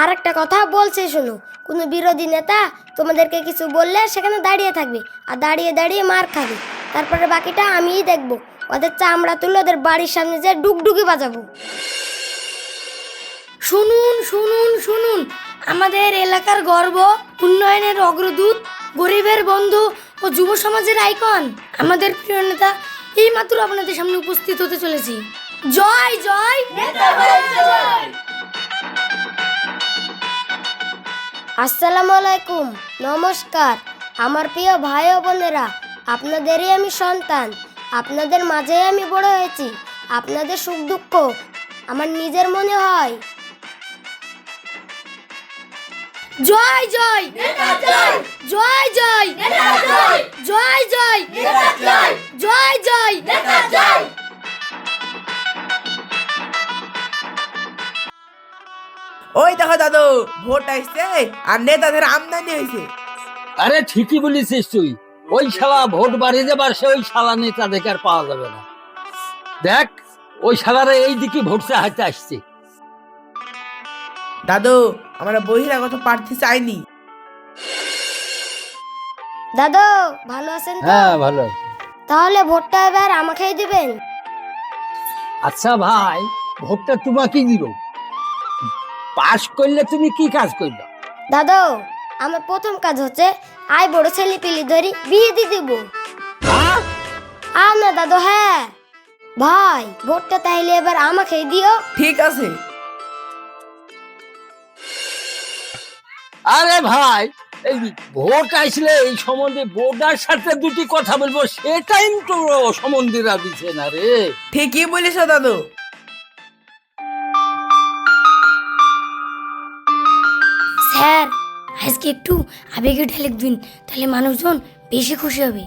আর একটা কথা বলছে শোনো, কোনো বিরোধী নেতা তোমাদেরকে কিছু বললে সেখানে দাঁড়িয়ে থাকবে, আর দাঁড়িয়ে দাঁড়িয়ে মার খাবে। তারপরে বাকিটা আমিই দেখবো। ওদের চামড়া তুলে ওদের বাড়ির সামনে যে ডুগডুগি বাজাবো। শুনুন শুনুন শুনুন, আমাদের এলাকার গর্ব, উন্নয়নের অগ্রদূত, গরিবের বন্ধু ও যুব সমাজের আইকন আমাদের প্রিয় নেতা এইমাত্র আপনাদের সামনে উপস্থিত হতে চলেছি। জয় জয় নেতা জয়। আসসালামু আলাইকুম, নমস্কার আমার প্রিয় ভাই ও বোনেরা। আপনাদেরই আমি সন্তান, আপনাদের মাঝেই আমি বড় হয়েছি। আপনাদের সুখ দুঃখ আমার নিজের মনে হয়। জয় জয় নেতা জয়, জয় জয় নেতা জয়, জয় জয় নেতা জয়, জয় জয় নেতা জয়। ওই দেখো দাদু, ভোট আসছে আর নেতাদের আমদানি হয়েছে। আরে ঠিকই বলেছিস তুই। ওই শালা ভোট বাড়িয়ে যাবার সে ওই শালা নেতা দেখে আর পাওয়া যাবে না। দেখ ওই শালারে এই দিকে ভোট চাইতে আসছে। দাদু, আমরা বহিরাগত প্রার্থী চাইনি। দাদু ভালো আছেন তো? হ্যাঁ ভালো। তাহলে ভোটটা এবার আমাকেই দিবেন। আচ্ছা ভাই, ভোটটা তোমাকে দিব। পাস করলে তুমি কি কাজ করবে? দাদু আমার প্রথম কাজ হচ্ছে আই বড় ছেলে পিলি ধরি বিয়ে দিয়ে দিব। না দাদু, হ্যাঁ ভাই, ভোটটা তাইলে এবার আমাকেই দিও। ঠিক আছে। আরে ভাই, এই ভোট আসলে এই সম্বন্ধে বোর্ডার সাথে দুটি কথা বলবো, সেটাই তো সম্বন্ধীরা দিচ্ছে না রে। ঠিকই বলিস দাদু। স্যার আজকে একটু আবেগে ঢেলে দিন, তাহলে মানুষজন বেশি খুশি হবে।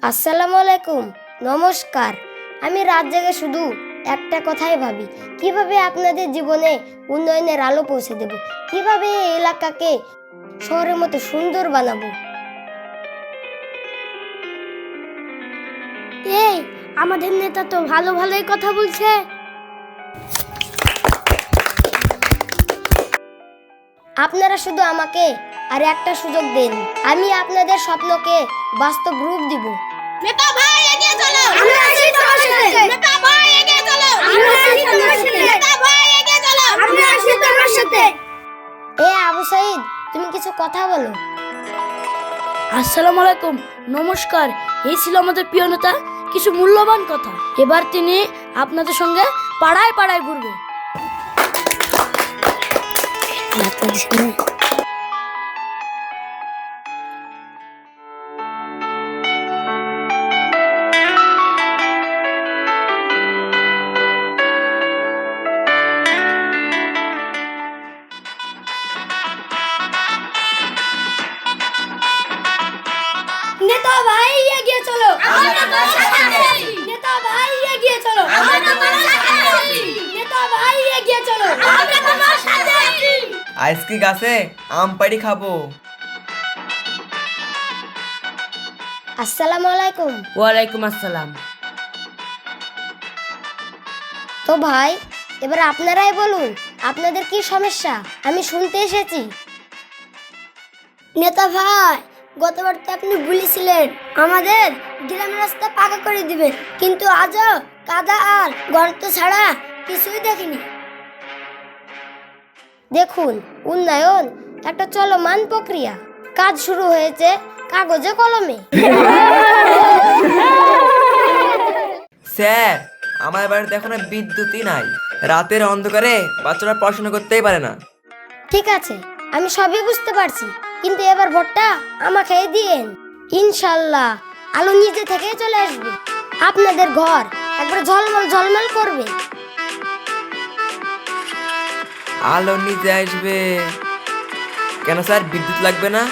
আসসালামু আলাইকুম, নমস্কার। আমি রাত জেগে শুধু একটা কথাই ভাবি, কিভাবে আপনাদের জীবনে উন্নয়নের আলো পৌঁছে দেব, কিভাবে এই এলাকাকে শহরের মতো সুন্দর বানাবো। এই আমাদের নেতা তো ভালো ভালোই কথা বলছে। আপনারা শুধু আমাকে আর একটা সুযোগ দিন, আমি আপনাদের স্বপ্নকে বাস্তব রূপ দিব। নেতা ভাই এগিয়ে চলো, আমরা আছি তোমার সাথে। নেতা ভাই এগিয়ে চলো, আমরা আছি তোমার সাথে। নেতা ভাই এগিয়ে চলো, আমরা আছি তোমার সাথে। আবু সাইদ, তুমি কিছু কথা বলো। আসসালামু আলাইকুম, নমস্কার। এই ছিল আমাদের প্রিয় নেতা কিছু মূল্যবান কথা। এবার তিনি আপনাদের সঙ্গে পাড়ায় পাড়ায় ঘুরবে। নেতা ভাই এগিয়ে চলো, আমরা তোমার সাথে আছি। নেতা ভাই এগিয়ে চলো, আমরা তোমার সাথে আছি। নেতা ভাই এগিয়ে চলো, আমরা তোমার সাথে আছি। আজকে গাছে আম পাড়ি খাবো। আসসালামু আলাইকুম। ওয়ালাইকুম আসসালাম। তো ভাই, এবার আপনারাই বলুন আপনাদের কি সমস্যা, আমি শুনতে এসেছি। নেতা ভাই, গতবার তো আপনি বলেছিলেন আমাদের গ্রামের রাস্তা পাকা করে দিবেন, কিন্তু আজও কাদা আর গর্ত ছাড়া কিছুই দেখিনি। দেখুন, উন্নয়ন একটা চলমান প্রক্রিয়া, কাজ শুরু হয়েছে কাগজে কলমে। স্যার, আমার বাড়িতে এখন বিদ্যুৎই নাই। রাতের অন্ধকারে বাচ্চারা পড়াশোনা করতেই পারে না। ঠিক আছে, আমি সবই বুঝতে পারছি, কিন্তু এবার ভোটটা আমাকে দিয়েন। ইনশাল্লাহ আলো নিজে থেকে চলে আসবে, আপনাদের ঘর একবার ঝলমল ঝলমল করবে। আলো নিজে আসবে কেন স্যার? বিদ্যুৎ লাগবে না?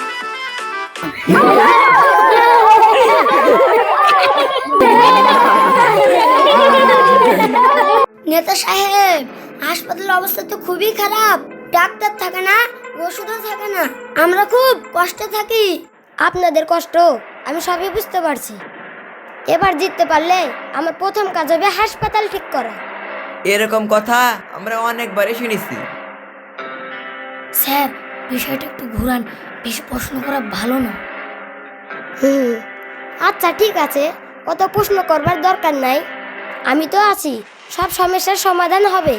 নেতা সাহেব, হাসপাতালের অবস্থা তো খুবই খারাপ, ডাক্তার থাকে না, ওষুধও থাকে না, আমরা খুব কষ্টে থাকি। আপনাদের কষ্ট আমি সবই বুঝতে পারছি। এবার জিততে পারলে আমার প্রথম কাজ হবে হাসপাতাল ঠিক করা। এরকম কথা আমরা অনেকবারই শুনেছি। স্যার বিষয়টা একটু ঘুরান, বেশি প্রশ্ন করা ভালো না। আচ্ছা ঠিক আছে, অত প্রশ্ন করবার দরকার নাই, আমি তো আছি, সব সমস্যার সমাধান হবে।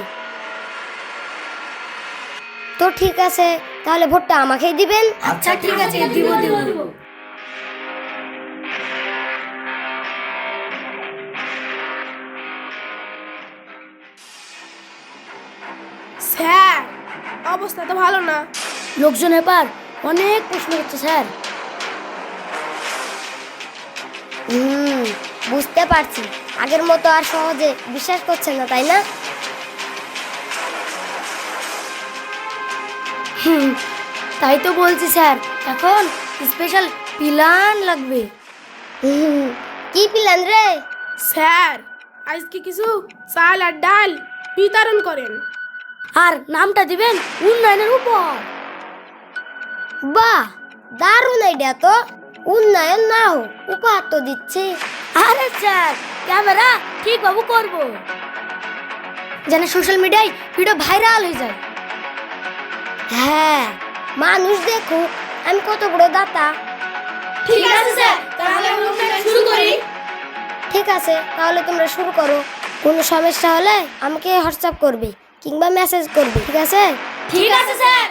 তো ঠিক আছে, তাহলে ভোটটা আমাকেই দিবেন। আচ্ছা ঠিক আছে, দিব দিব। স্যার অবস্থা তো ভালো না। লোকজন এবার অনেক প্রশ্ন করছে স্যার। বুঝতে পারছি, আগের মতো আর সহজে বিশ্বাস করছেন না, তাই না? তাই তো বলছি স্যার, এখন স্পেশাল প্ল্যান লাগবে। কি প্ল্যান রে? স্যার আজকে কিছু চাল আর ডাল বিতরণ করেন। আর নামটা দিবেন উন্নয়নের উপর। বাহ, দারুণ আইডিয়া তো। উন্নয়ন না হোক, উপহার তো দিচ্ছি। আরে স্যার ক্যামেরা ঠিক বাবু করব, যেন সোশ্যাল মিডিয়ায় ভিডিও ভাইরাল হয়ে যায়। হ্যাঁ, মানুষ দেখুক আমি কত বড় দাতা। ঠিক আছে স্যার, তাহলে অনুষ্ঠানটা শুরু করি। ঠিক আছে, তাহলে তোমরা শুরু করো। কোনো সমস্যা হলে আমাকে হোয়াটসঅ্যাপ করবে কিংবা মেসেজ করবে, ঠিক আছে? ঠিক আছে স্যার।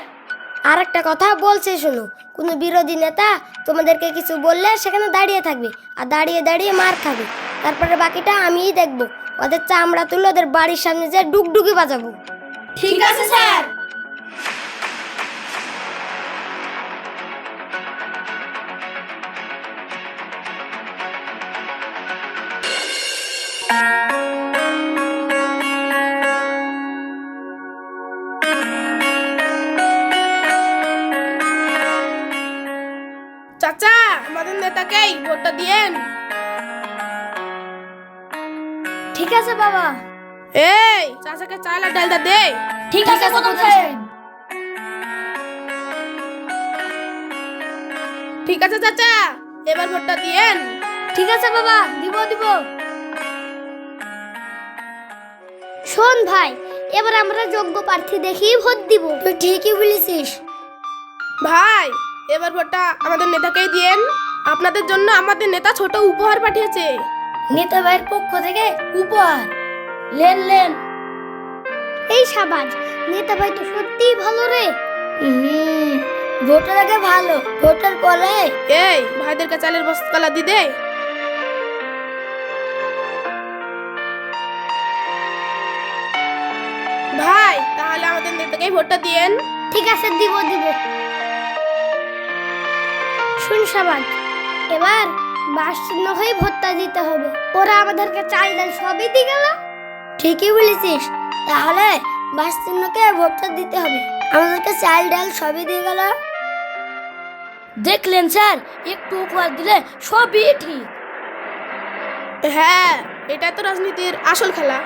আর একটা কথা বলছি শোনো, কোনো বিরোধী নেতা তোমাদেরকে কিছু বললে সেখানে দাঁড়িয়ে থাকবে, আর দাঁড়িয়ে দাঁড়িয়ে মার খাবে। তারপরে বাকিটা আমিই দেখবো। ওদের চামড়া তুলে ওদের বাড়ির সামনে যে ডুগডুগি বাজাবো। ঠিক আছে স্যার। চাচা আমাদের নেতাকেই ভোটটা দিয়েন। ঠিক আছে বাবা। এই চাচাকে চাল আর ডালটা দে। ঠিক আছে প্রধান সাহেব। ঠিক আছে চাচা, এবার ভোটটা দিয়েন। ঠিক আছে বাবা, দিব দিব। শোন ভাই, এবার আমরা যোগ্য প্রার্থী দেখি ভোট দিব। তুই ঠিকই বলেছিস ভাই, এবার ভোটটা আমাদের নেতাকেই দিয়েন। আপনাদের জন্য আমাদের নেতা ছোট উপহার পাঠিয়েছে। নেতা ভাইয়ের পক্ষ থেকে উপহার। Lane lane. এই সাবাজ, নেতা ভাই তো সত্যিই ভালো রে। ভোটের আগে ভালো, ভোটের পরে এই ভাইদেরকে চালের বস্তালা দি দে। ভাই তাহলে আমাদের নেতাকেই ভোটটা দিয়েন। ঠিক আছে, দিব দিব। শুন সাবাজ, এবার বাস চিহ্ন হয়ে ভোটটা দিতে হবে। ওরা আমাদেরকে চাল ডাল সবই দিয়ে গেল। ঠিকই বলেছিস, তাহলে বাস চিহ্নকে ভোটটা দিতে হবে। আমাদেরকে চাল ডাল সবই দিয়ে গেল। দেখলেন স্যার, একটু উপহার দিলে সবই ঠিক। হ্যাঁ, এটা তো রাজনীতির আসল খেলা।